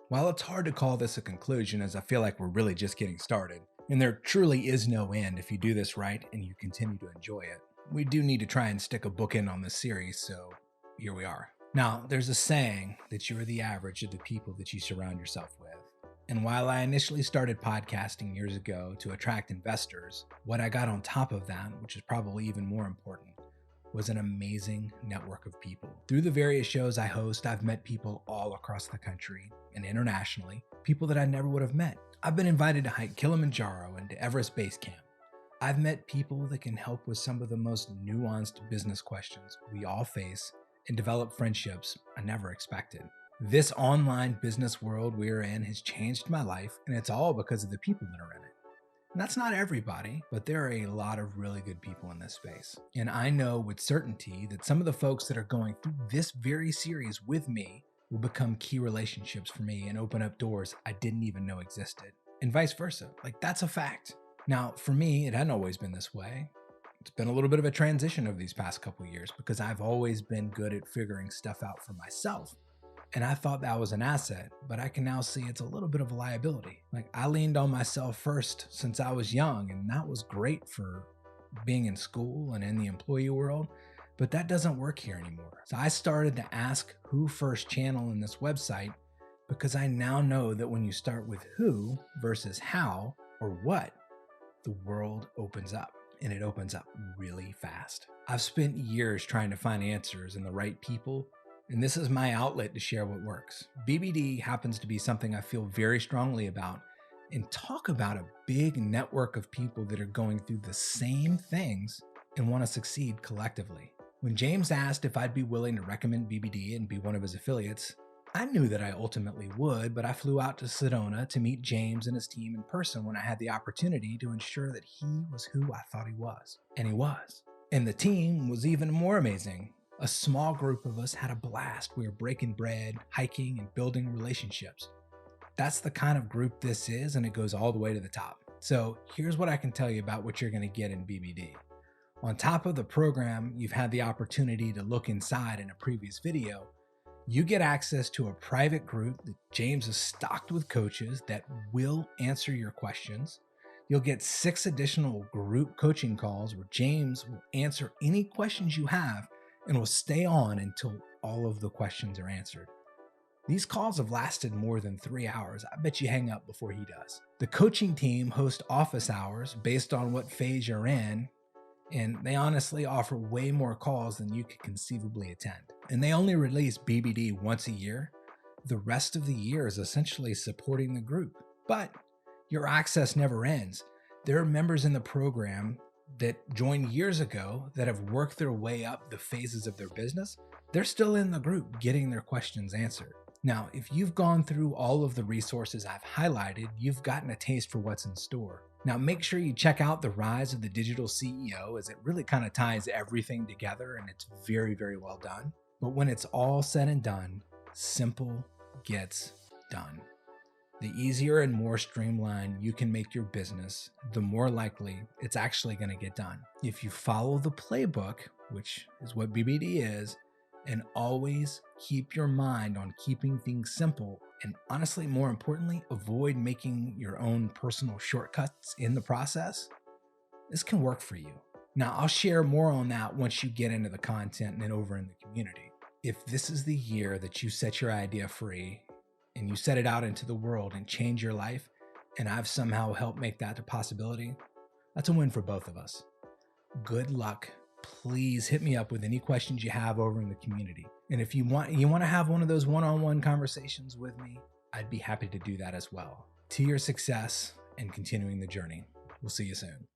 While it's hard to call this a conclusion, as I feel like we're really just getting started, and there truly is no end if you do this right and you continue to enjoy it, we do need to try and stick a bookend on this series, so here we are. Now, there's a saying that you are the average of the people that you surround yourself with. And while I initially started podcasting years ago to attract investors, what I got on top of that, which is probably even more important, was an amazing network of people. Through the various shows I host, I've met people all across the country and internationally, people that I never would have met. I've been invited to hike Kilimanjaro and to Everest Base Camp. I've met people that can help with some of the most nuanced business questions we all face and develop friendships I never expected. This online business world we're in has changed my life, and it's all because of the people that are in it. And that's not everybody, but there are a lot of really good people in this space. And I know with certainty that some of the folks that are going through this very series with me will become key relationships for me and open up doors I didn't even know existed. And vice versa. Like, that's a fact. Now, for me, it hadn't always been this way. It's been a little bit of a transition over these past couple of years because I've always been good at figuring stuff out for myself. And I thought that was an asset, but I can now see it's a little bit of a liability. Like, I leaned on myself first since I was young, and that was great for being in school and in the employee world, but that doesn't work here anymore. So I started to ask who first channel in this website because I now know that when you start with who versus how or what, the world opens up, and it opens up really fast. I've spent years trying to find answers and the right people, and this is my outlet to share what works. BBD happens to be something I feel very strongly about, and talk about a big network of people that are going through the same things and want to succeed collectively. When James asked if I'd be willing to recommend BBD and be one of his affiliates, I knew that I ultimately would, but I flew out to Sedona to meet James and his team in person when I had the opportunity to ensure that he was who I thought he was. And he was. And the team was even more amazing. A small group of us had a blast. We were breaking bread, hiking, and building relationships. That's the kind of group this is, and it goes all the way to the top. So here's what I can tell you about what you're going to get in BBD. On top of the program you've had the opportunity to look inside in a previous video, you get access to a private group that James is stocked with coaches that will answer your questions. You'll get 6 additional group coaching calls where James will answer any questions you have and will stay on until all of the questions are answered. These calls have lasted more than 3 hours. I bet you hang up before he does. The coaching team hosts office hours based on what phase you're in, and they honestly offer way more calls than you could conceivably attend. And they only release BBD once a year. The rest of the year is essentially supporting the group. But your access never ends. There are members in the program that joined years ago that have worked their way up the phases of their business. They're still in the group getting their questions answered. Now, if you've gone through all of the resources I've highlighted, you've gotten a taste for what's in store. Now, make sure you check out The Rise of the Digital CEO, as it really kind of ties everything together, and it's very, very well done. But when it's all said and done, simple gets done. The easier and more streamlined you can make your business, the more likely it's actually going to get done. If you follow the playbook, which is what BBD is, and always keep your mind on keeping things simple, and honestly, more importantly, avoid making your own personal shortcuts in the process, this can work for you. Now, I'll share more on that once you get into the content and over in the community. If this is the year that you set your idea free and you set it out into the world and change your life, and I've somehow helped make that a possibility, that's a win for both of us. Good luck. Please hit me up with any questions you have over in the community. And if you want to have one of those one-on-one conversations with me, I'd be happy to do that as well. To your success and continuing the journey. We'll see you soon.